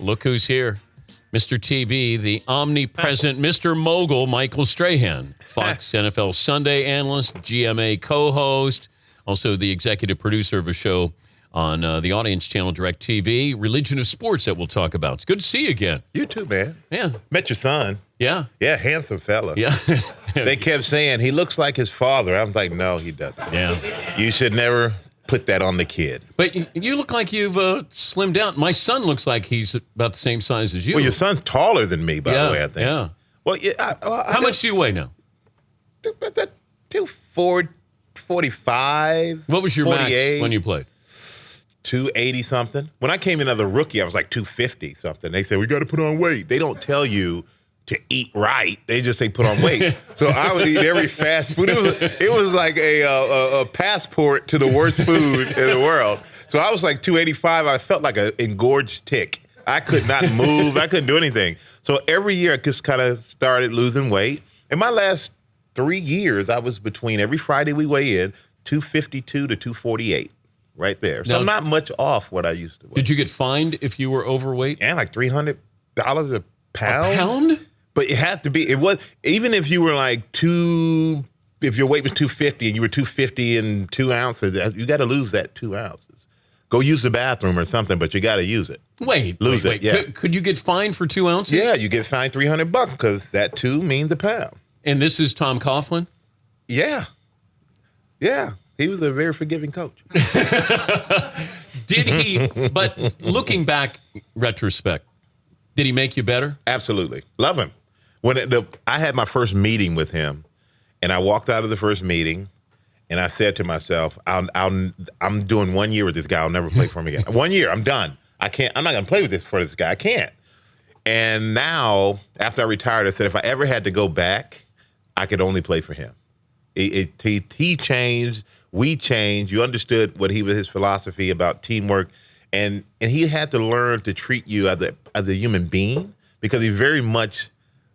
Look who's here. Mr. TV, the omnipresent Mr. Mogul, Michael Strahan. Fox NFL Sunday analyst, GMA co-host, also the executive producer of a show on the Audience Channel, DirecTV, Religion of Sports that we'll talk about. It's good to see you again. You too, man. Yeah. Met your son. Yeah. Yeah, handsome fella. Yeah. They kept saying, he looks like his father. I was like, no, he doesn't. Yeah. You should never put that on the kid. But you look like you've slimmed down. My son looks like he's about the same size as you. Well, your son's taller than me, by the way, I think. Yeah. Well, yeah. How much do you weigh now? 245. What was your 48, max when you played? 280 something. When I came in as a rookie, I was like 250 something. They said, we got to put on weight. They don't tell you to eat right. They just say put on weight. So I would eat every fast food. It was like a passport to the worst food in the world. So I was like 285. I felt like an engorged tick. I could not move. I couldn't do anything. So every year I just kind of started losing weight. In my last 3 years, I was between every Friday we weigh in, 252 to 248. Right there. So now, I'm not much off what I used to weigh. Did you get fined if you were overweight? And like $300 a pound. A pound? But it has to be. It was even if you were like if your weight was 250 and you were 250 and 2 ounces, you got to lose that 2 ounces. Go use the bathroom or something, but you got to use it. Wait, lose it. Yeah. Could you get fined for 2 ounces? Yeah, you get fined $300 because that 2 means a pound. And this is Tom Coughlin? Yeah. He was a very forgiving coach. Did he? But looking back, retrospect, did he make you better? Absolutely. Love him. I had my first meeting with him, and I walked out of the first meeting, and I said to myself, I'm doing 1 year with this guy. I'll never play for him again. 1 year, I'm done. I'm not going to play for this guy. I can't. And now, after I retired, I said if I ever had to go back, I could only play for him. He changed. We changed. You understood what his philosophy about teamwork, and he had to learn to treat you as a human being because he very much,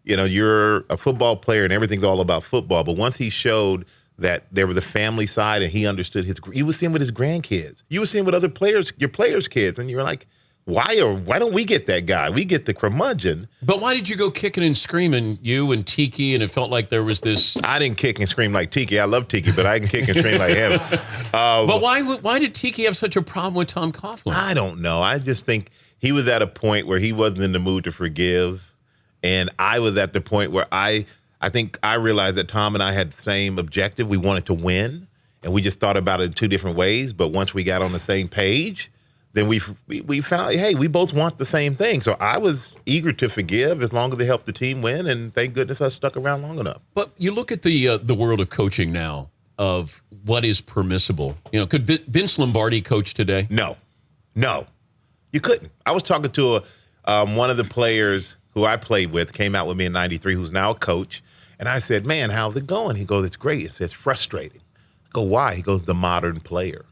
you're a football player and everything's all about football. But once he showed that there was a family side and he understood you would see him with his grandkids. You would see him with other players, your players' kids, and you're like, why don't we get that guy? We get the curmudgeon. But why did you go kicking and screaming, you and Tiki, and it felt like there was this... I didn't kick and scream like Tiki. I love Tiki, but I can kick and scream like him. But why did Tiki have such a problem with Tom Coughlin? I don't know. I just think he was at a point where he wasn't in the mood to forgive, and I was at the point where I think I realized that Tom and I had the same objective. We wanted to win, and we just thought about it in two different ways. But once we got on the same page... then we found, hey, we both want the same thing. So I was eager to forgive as long as they helped the team win, and thank goodness I stuck around long enough. But you look at the world of coaching now, of what is permissible. Could Vince Lombardi coach today? No, you couldn't. I was talking to one of the players who I played with, came out with me in '93, who's now a coach, and I said, man, how's it going? He goes, it's great. It's frustrating. I go, why? He goes, the modern player.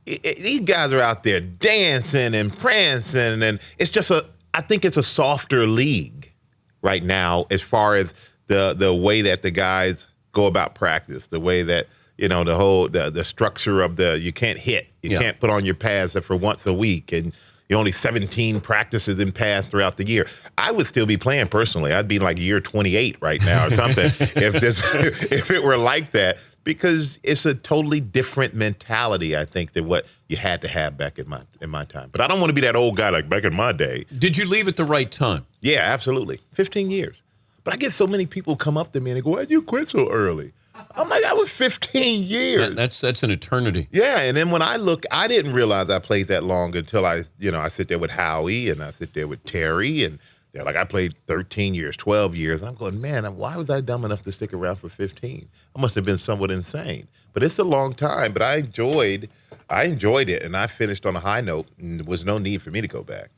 These guys are out there dancing and prancing, and it's just I think it's a softer league right now as far as the way that the guys go about practice, the way that, the whole, the structure of you can't hit, you can't put on your pads for once a week, and you're only 17 practices in pads throughout the year. I would still be playing personally. I'd be like year 28 right now or something if it were like that. Because it's a totally different mentality, I think, than what you had to have back in my time. But I don't want to be that old guy like back in my day. Did you leave at the right time? Yeah, absolutely. 15 years. But I get so many people come up to me and they go, why'd you quit so early? I'm like, I was 15 years. That's an eternity. Yeah, and then when I look, I didn't realize I played that long until I sit there with Howie and I sit there with Terry, and they're like, I played 13 years, 12 years. And I'm going, man, why was I dumb enough to stick around for 15? I must have been somewhat insane. But it's a long time, but I enjoyed it, and I finished on a high note, and there was no need for me to go back.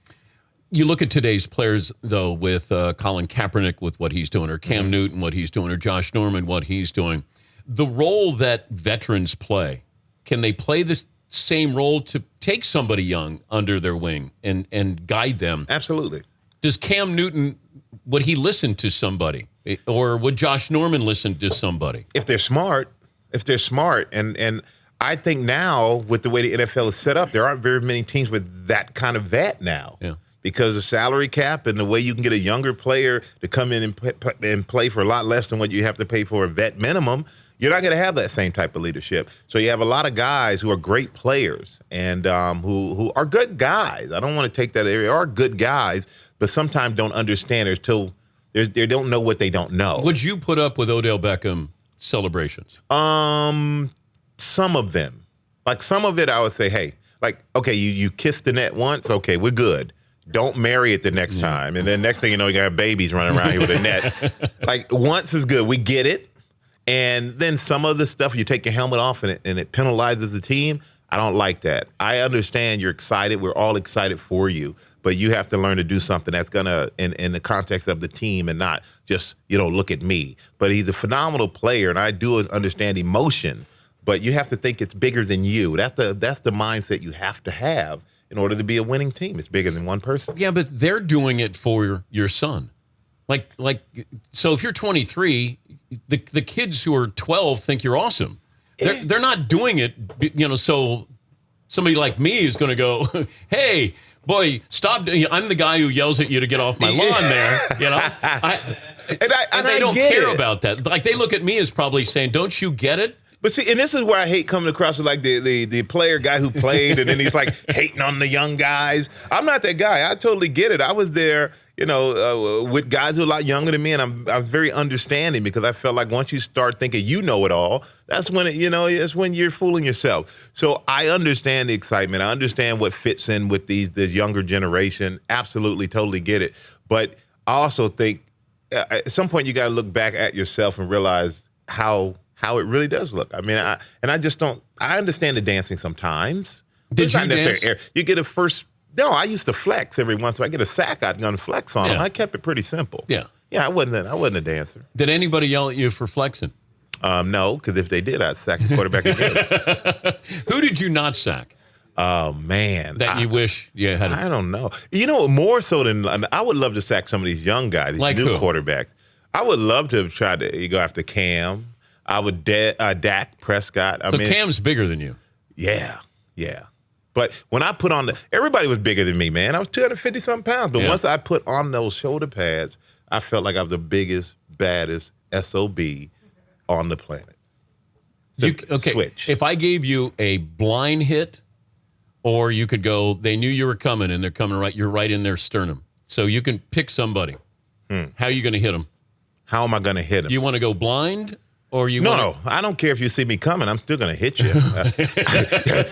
You look at today's players, though, with Colin Kaepernick, with what he's doing, or Cam Newton, what he's doing, or Josh Norman, what he's doing. The role that veterans play, can they play the same role to take somebody young under their wing and guide them? Absolutely. Does Cam Newton, would he listen to somebody? Or would Josh Norman listen to somebody? If they're smart. And I think now, with the way the NFL is set up, there aren't very many teams with that kind of vet now. Yeah. because the salary cap and the way you can get a younger player to come in and play for a lot less than what you have to pay for a vet minimum, you're not going to have that same type of leadership. So you have a lot of guys who are great players and who are good guys. I don't want to take that area. Are good guys, but sometimes don't understand it till they don't know what they don't know. Would you put up with Odell Beckham celebrations? Some of them. Like some of it, I would say, hey, like, okay, you kissed the net once, okay, we're good. Don't marry it the next time. And then next thing you know, you got babies running around here with a net. Like once is good. We get it. And then some of the stuff, you take your helmet off and it penalizes the team. I don't like that. I understand you're excited. We're all excited for you. But you have to learn to do something that's going to, in the context of the team and not just, look at me. But he's a phenomenal player, and I do understand emotion. But you have to think it's bigger than you. That's the mindset you have to have in order to be a winning team. It's bigger than one person. Yeah, but they're doing it for your son. Like, so if you're 23, the kids who are 12 think you're awesome. They're not doing it, so somebody like me is going to go, hey, boy, stop. I'm the guy who yells at you to get off my lawn there, And they don't care about that. Like, they look at me as probably saying, don't you get it? But see, and this is where I hate coming across as like the player guy who played, and then he's like hating on the young guys. I'm not that guy. I totally get it. I was there, with guys who are a lot younger than me, and I was very understanding because I felt like once you start thinking you know it all, that's when it's when you're fooling yourself. So I understand the excitement. I understand what fits in with the younger generation. Absolutely, totally get it. But I also think at some point you got to look back at yourself and realize how it really does look. I mean, I understand the dancing sometimes. Did you dance? You get a first. No, I used to flex every once in a while. I get a sack out and gonna flex on them. I kept it pretty simple. Yeah. I wasn't a dancer. Did anybody yell at you for flexing? No, because if they did, I'd sack the quarterback again. Who did you not sack? Oh, man. That you wish you had. I don't know. More so than I would love to sack some of these young guys, these new quarterbacks. I would love to have tried to go after Cam. I would Dak Prescott. Cam's bigger than you. Yeah. But when I put on everybody was bigger than me, man. I was 250-something pounds. But once I put on those shoulder pads, I felt like I was the biggest, baddest SOB on the planet. Switch. If I gave you a blind hit, or you could go, they knew you were coming, and they're coming right, you're right in their sternum. So you can pick somebody. How are you going to hit them? How am I going to hit them? You want to go blind? No, I don't care if you see me coming. I'm still going to hit you.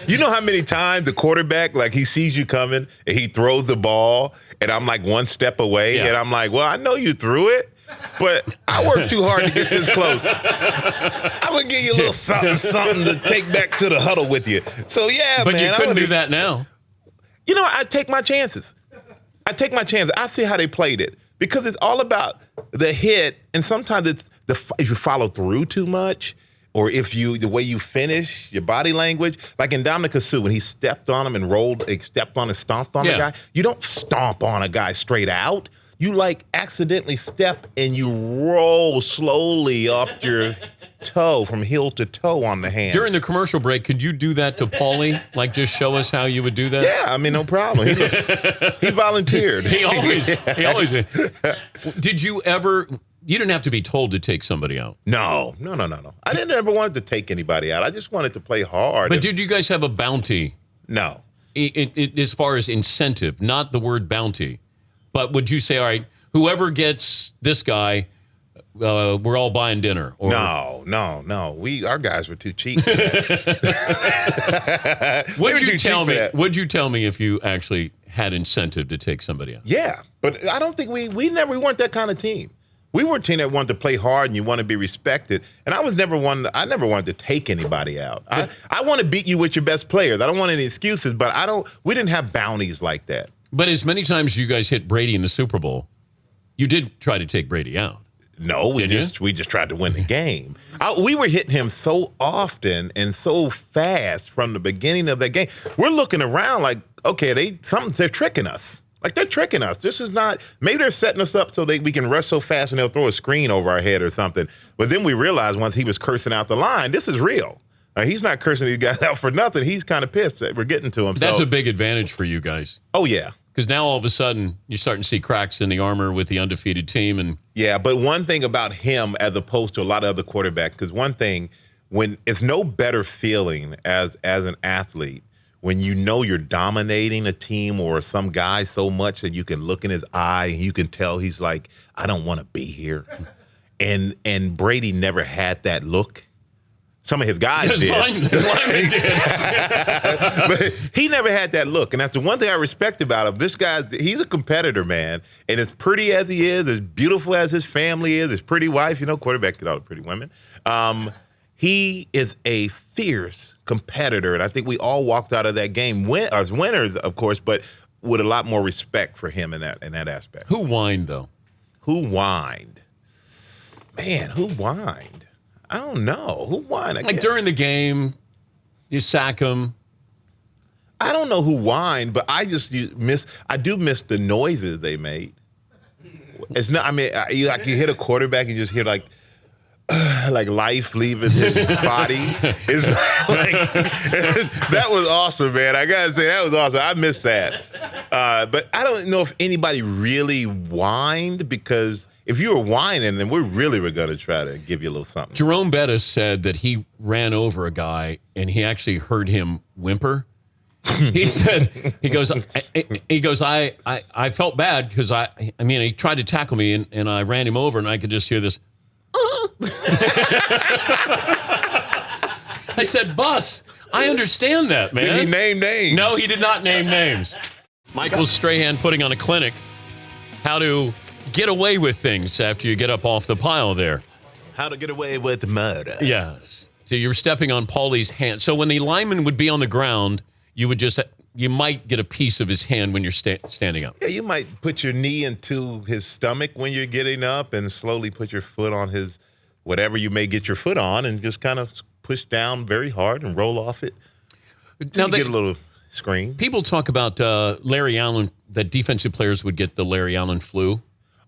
You know how many times the quarterback, like he sees you coming and he throws the ball and I'm like one step away and I'm like, well, I know you threw it, but I worked too hard to get this close. I'm going to give you a little something to take back to the huddle with you. So, man. But you couldn't do that now. I take my chances. I see how they played it because it's all about the hit, and sometimes it's if you follow through too much, or the way you finish, your body language. Like in Dominic Sue, when he stepped on him and stepped on and stomped on the guy, you don't stomp on a guy straight out. You like accidentally step and you roll slowly off your toe from heel to toe on the hand. During the commercial break, could you do that to Paulie? Like just show us how you would do that? Yeah, no problem. He volunteered. He always did. Did you ever... You didn't have to be told to take somebody out. No. I didn't ever want to take anybody out. I just wanted to play hard. But did you guys have a bounty? No. As far as incentive, not the word bounty. But would you say, all right, whoever gets this guy, we're all buying dinner? Or... No. Our guys were too cheap for that. Would you tell me if you actually had incentive to take somebody out? Yeah, but I don't think we weren't that kind of team. We were a team that wanted to play hard and you want to be respected. And I never wanted to take anybody out. I want to beat you with your best players. I don't want any excuses, but we didn't have bounties like that. But as many times as you guys hit Brady in the Super Bowl, you did try to take Brady out. No, we just tried to win the game. We were hitting him so often and so fast from the beginning of that game. We're looking around like, okay, they're tricking us. Like, they're tricking us. This is not – maybe they're setting us up so we can rush so fast and they'll throw a screen over our head or something. But then we realized once he was cursing out the line, this is real. He's not cursing these guys out for nothing. He's kind of pissed that we're getting to him. That's a big advantage for you guys. Oh, yeah. Because now all of a sudden you're starting to see cracks in the armor with the undefeated team. And yeah, but one thing about him as opposed to a lot of other quarterbacks, because one thing, when it's no better feeling as an athlete when you know you're dominating a team or some guy so much that you can look in his eye and you can tell he's like, I don't want to be here. And Brady never had that look. Some of his guys did. His linemen did. But he never had that look. And that's the one thing I respect about him. This guy, he's a competitor, man. And as pretty as he is, as beautiful as his family is, his pretty wife, quarterbacks get all the pretty women. He is a fierce competitor. And I think we all walked out of that game as winners, of course, but with a lot more respect for him in that aspect. Who whined, though? Who whined? Man, who whined? I don't know. Who whined? Like during the game, you sack him. I don't know who whined, but I do miss the noises they made. It's not. I mean, you hit a quarterback and you just hear like life leaving his body. It's like that was awesome, man. I gotta say that was awesome. I missed that, but I don't know if anybody really whined, because if you were whining, then we really were gonna try to give you a little something. Jerome Bettis said that he ran over a guy and he actually heard him whimper. He said, he goes, I felt bad because he tried to tackle me and I ran him over and I could just hear this. I said, Bus, I understand that, man. Did he name names? No, he did not name names. Michael Strahan putting on a clinic, how to get away with things after you get up off the pile there. How to get away with murder. Yes. So you're stepping on Paulie's hand. So when the lineman would be on the ground, you might get a piece of his hand when you're standing up. Yeah, you might put your knee into his stomach when you're getting up and slowly put your foot on his, whatever you may get your foot on, and just kind of push down very hard and roll off it. Now you get a little scream. People talk about Larry Allen, that defensive players would get the Larry Allen flu.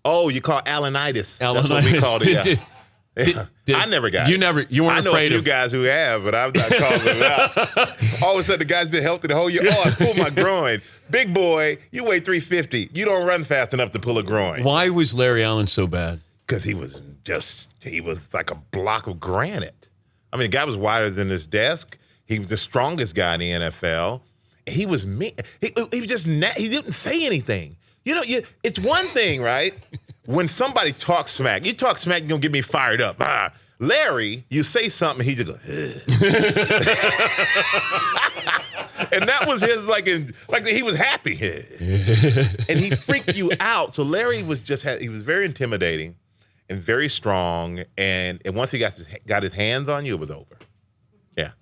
Oh, you call Allenitis. Allenitis. That's what we called it, yeah. I never got it. You weren't afraid of. I know a few guys who have, but I'm not calling them out. All of a sudden, the guy's been healthy the whole year. Oh, I pulled my groin. Big boy, you weigh 350. You don't run fast enough to pull a groin. Why was Larry Allen so bad? Because he was like a block of granite. I mean, the guy was wider than his desk. He was the strongest guy in the NFL. He was mean. He was just he didn't say anything. It's one thing, right? When somebody talks smack, you're going to get me fired up. Larry, you say something, he just goes, and that was his, like he was happy. And he freaked you out. So Larry he was very intimidating and very strong. And once he got his hands on you, it was over. Yeah.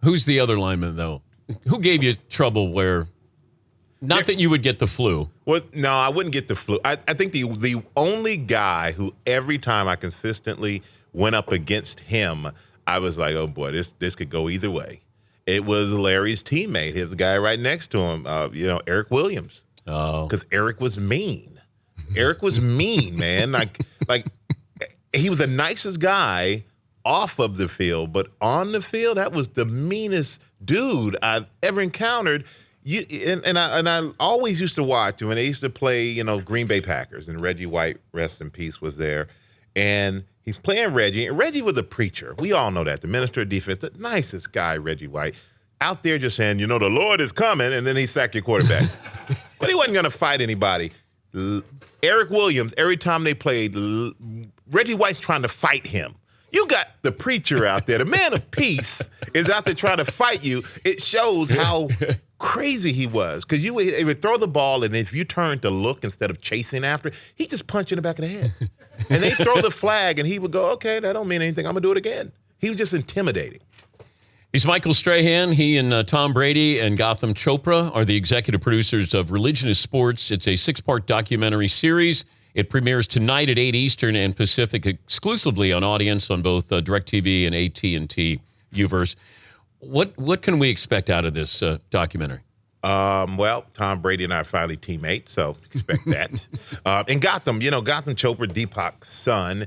Who's the other lineman, though? Who gave you trouble where... Not that you would get the flu. Well, no, I wouldn't get the flu. I think the only guy who every time I consistently went up against him, I was like, oh boy, this could go either way. It was Larry's teammate, his guy right next to him, Eric Williams. Oh, because Eric was mean. Eric was mean, man. Like he was the nicest guy off of the field, but on the field, that was the meanest dude I've ever encountered. I always used to watch when they used to play, Green Bay Packers, and Reggie White, rest in peace, was there. And he's playing Reggie. And Reggie was a preacher. We all know that. The minister of defense, the nicest guy, Reggie White, out there just saying, the Lord is coming, and then he sacked your quarterback. But he wasn't going to fight anybody. Eric Williams, every time they played, Reggie White's trying to fight him. You got the preacher out there. The man of peace is out there trying to fight you. It shows how crazy he was, because he would throw the ball, and if you turned to look instead of chasing after, he just punch you in the back of the head. And they throw the flag, and he would go, okay, that don't mean anything. I'm going to do it again. He was just intimidating. He's Michael Strahan. He and Tom Brady and Gotham Chopra are the executive producers of Religion is Sports. It's a 6-part documentary series. It premieres tonight at 8 Eastern and Pacific, exclusively on Audience on both DirecTV and AT&T UVerse. What can we expect out of this documentary? Well, Tom Brady and I are finally teammates, so expect that. And Gotham Chopra, Deepak's son,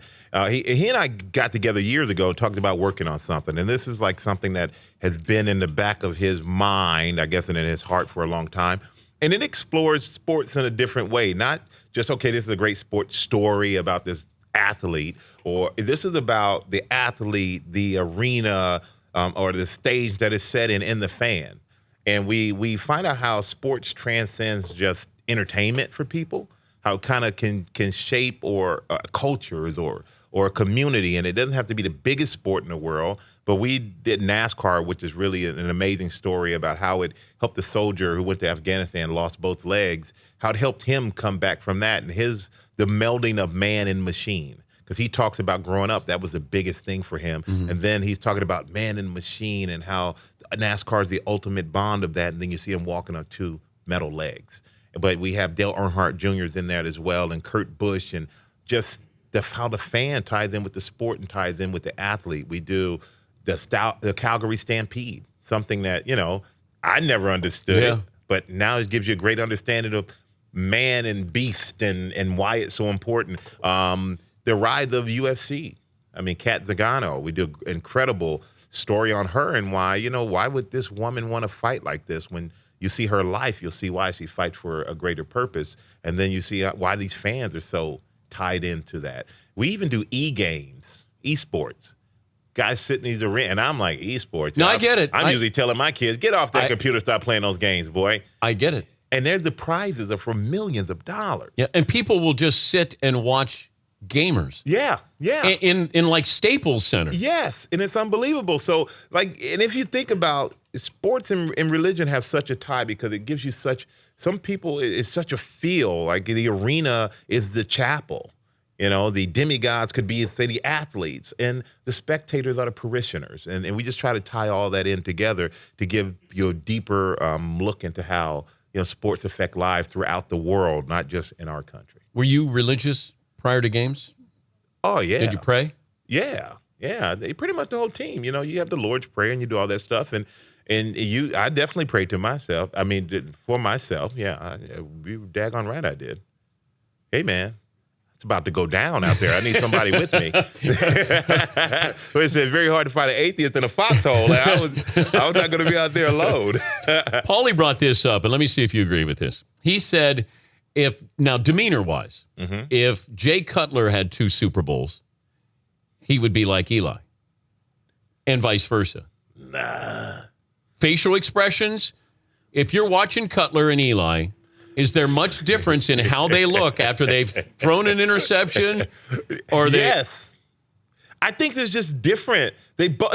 he and I got together years ago and talked about working on something. And this is like something that has been in the back of his mind, I guess, and in his heart for a long time. And it explores sports in a different way, not just, okay, this is a great sports story about this athlete, or this is about the athlete, the arena, or the stage that is set in the fan. And we find out how sports transcends just entertainment for people, how it kind of can shape or cultures or a community. And it doesn't have to be the biggest sport in the world, but we did NASCAR, which is really an amazing story about how it helped the soldier who went to Afghanistan, lost both legs, how it helped him come back from that, and the melding of man and machine. Because he talks about growing up, that was the biggest thing for him. Mm-hmm. And then he's talking about man and machine and how NASCAR is the ultimate bond of that. And then you see him walking on 2 metal legs. But we have Dale Earnhardt Jr. in there as well, and Kurt Busch, and just how the fan ties in with the sport and ties in with the athlete. We do the Calgary Stampede, something that, I never understood it, but now it gives you a great understanding of man and beast and why it's so important. The rise of UFC. I mean, Kat Zingano, we do an incredible story on her and why would this woman want to fight like this? When you see her life, you'll see why she fights for a greater purpose. And then you see why these fans are so tied into that. We even do e-games, esports. Guys sit in these arenas, and I'm like, esports. No, I get it. I'm usually telling my kids, get off that computer, stop playing those games, boy. I get it. And the prizes are for millions of dollars. Yeah, and people will just sit and watch gamers. Yeah. In like Staples Center. Yes, and it's unbelievable. So, and if you think about sports and religion have such a tie because it gives you some people, it's such a feel, like the arena is the chapel. The demigods could be, say, the athletes, and the spectators are the parishioners. And we just try to tie all that in together to give you a deeper look into how, sports affect lives throughout the world, not just in our country. Were you religious prior to games? Oh, yeah. Did you pray? Yeah. Pretty much the whole team. You have the Lord's Prayer and you do all that stuff. And I definitely prayed to myself. I mean, for myself. Yeah. You daggone right I did. Hey, man. It's about to go down out there. I need somebody with me. It's very hard to find an atheist in a foxhole. I was not going to be out there alone. Paulie brought this up, and let me see if you agree with this. He said, demeanor-wise, if Jay Cutler had 2 Super Bowls, he would be like Eli, and vice versa. Nah. Facial expressions, if you're watching Cutler and Eli, is there much difference in how they look after they've thrown an interception? Yes. I think there's just different.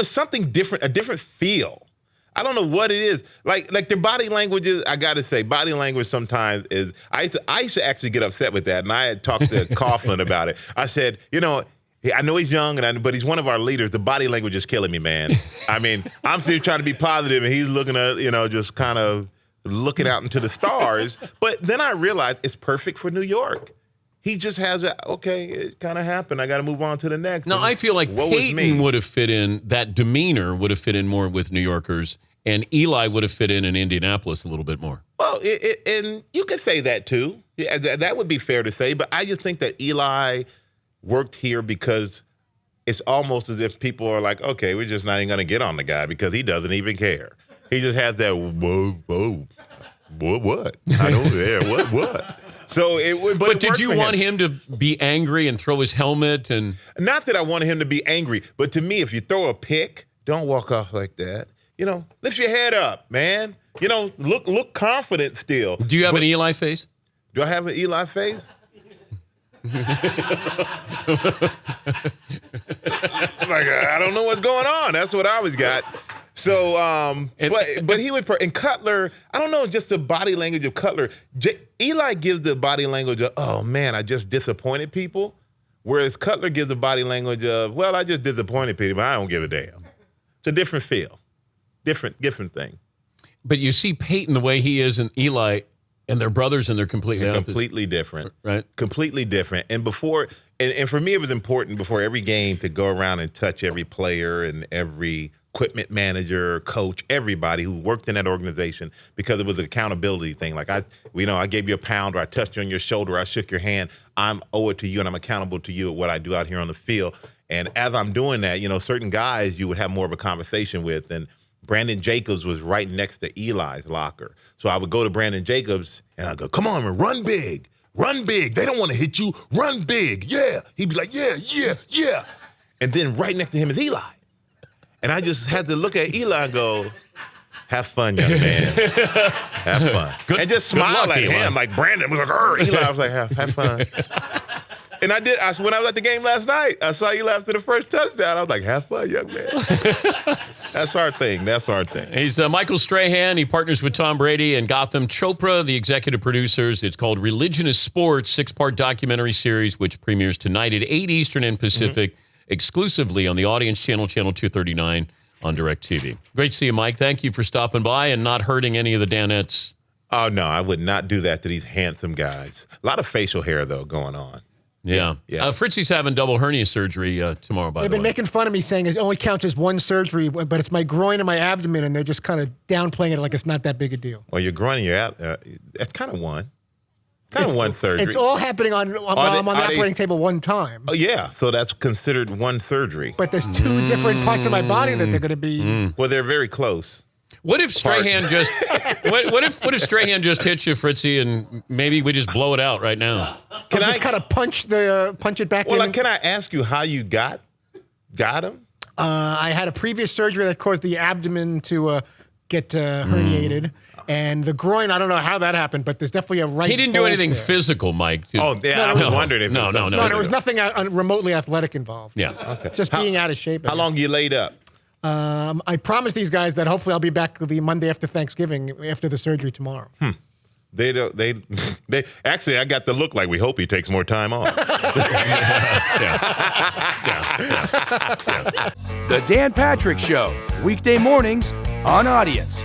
Something different, a different feel. I don't know what it is. Like their body language is, I got to say, body language sometimes is, I used to actually get upset with that. And I had talked to Coughlin about it. I said, I know he's young, but he's one of our leaders. The body language is killing me, man. I mean, I'm still trying to be positive, and he's looking at, just kind of looking out into the stars. But then I realized it's perfect for New York. He just has it kind of happened. I got to move on to the next. Now, I feel like Peyton would have fit in, that demeanor would have fit in more with New Yorkers, and Eli would have fit in Indianapolis a little bit more. Well, and you could say that too. Yeah, that would be fair to say. But I just think that Eli worked here because it's almost as if people are like, okay, we're just not even going to get on the guy because he doesn't even care. He just has that, whoa, what? I don't care, what? So but did you want him to be angry and throw his helmet? And not that I wanted him to be angry, but to me, if you throw a pick, don't walk off like that. Lift your head up, man. Look confident still. Do you have an Eli face? Do I have an Eli face? I don't know what's going on. That's what I always got. So, but he would, and Cutler, I don't know, just the body language of Cutler. Eli gives the body language of, oh man, I just disappointed people. Whereas Cutler gives the body language of, well, I just disappointed people, but I don't give a damn. It's a different feel, different thing. But you see Peyton the way he is and Eli, and they're brothers, and they're completely different. Right. Completely different. And and for me, it was important before every game to go around and touch every player and every equipment manager, coach, everybody who worked in that organization, because it was an accountability thing. Like I gave you a pound, or I touched you on your shoulder, or I shook your hand. I'm owe it to you, and I'm accountable to you at what I do out here on the field. And as I'm doing that, certain guys you would have more of a conversation with, and Brandon Jacobs was right next to Eli's locker. So I would go to Brandon Jacobs, and I'd go, come on, man, run big. Run big. They don't want to hit you. Run big. Yeah. He'd be like, yeah. And then right next to him is Eli. And I just had to look at Eli and go, have fun, young man. Have fun. And just smile at him. Like Brandon was like, Eli was like, have fun. And I did. When I was at the game last night, I saw Eli after the first touchdown. I was like, have fun, young man. That's our thing. He's Michael Strahan. He partners with Tom Brady and Gotham Chopra, the executive producers. It's called Religion is Sports, 6-part documentary series, which premieres tonight at 8 Eastern and Pacific, exclusively on the Audience Channel, Channel 239 on DirecTV. Great to see you, Mike. Thank you for stopping by and not hurting any of the Danettes. Oh, no, I would not do that to these handsome guys. A lot of facial hair, though, going on. Yeah. Fritzy's having double hernia surgery tomorrow, by the way. They've been making fun of me saying it only counts as one surgery, but it's my groin and my abdomen, and they're just kind of downplaying it like it's not that big a deal. Well, your groin and your that's kind of one. Kind of one surgery. It's all happening while I'm on the operating table one time. Oh, yeah. So that's considered one surgery. But there's two different parts of my body that they're going to be. Well, they're very close. What if Strahan just what if Strahan just hits you, Fritzy, and maybe we just blow it out right now? Can I just kind of punch it back in? Well, can I ask you how you got him? I had a previous surgery that caused the abdomen to get herniated. And the groin, I don't know how that happened, but there's definitely a right. He didn't do anything there. physical, Mike. Oh, yeah, I was wondering if no, there was nothing remotely athletic involved. Yeah, okay. Just being out of shape. How long you laid up? I promised these guys that hopefully I'll be back the Monday after Thanksgiving after the surgery tomorrow. They actually, I got the look like we hope he takes more time off. The Dan Patrick Show, weekday mornings on Audience.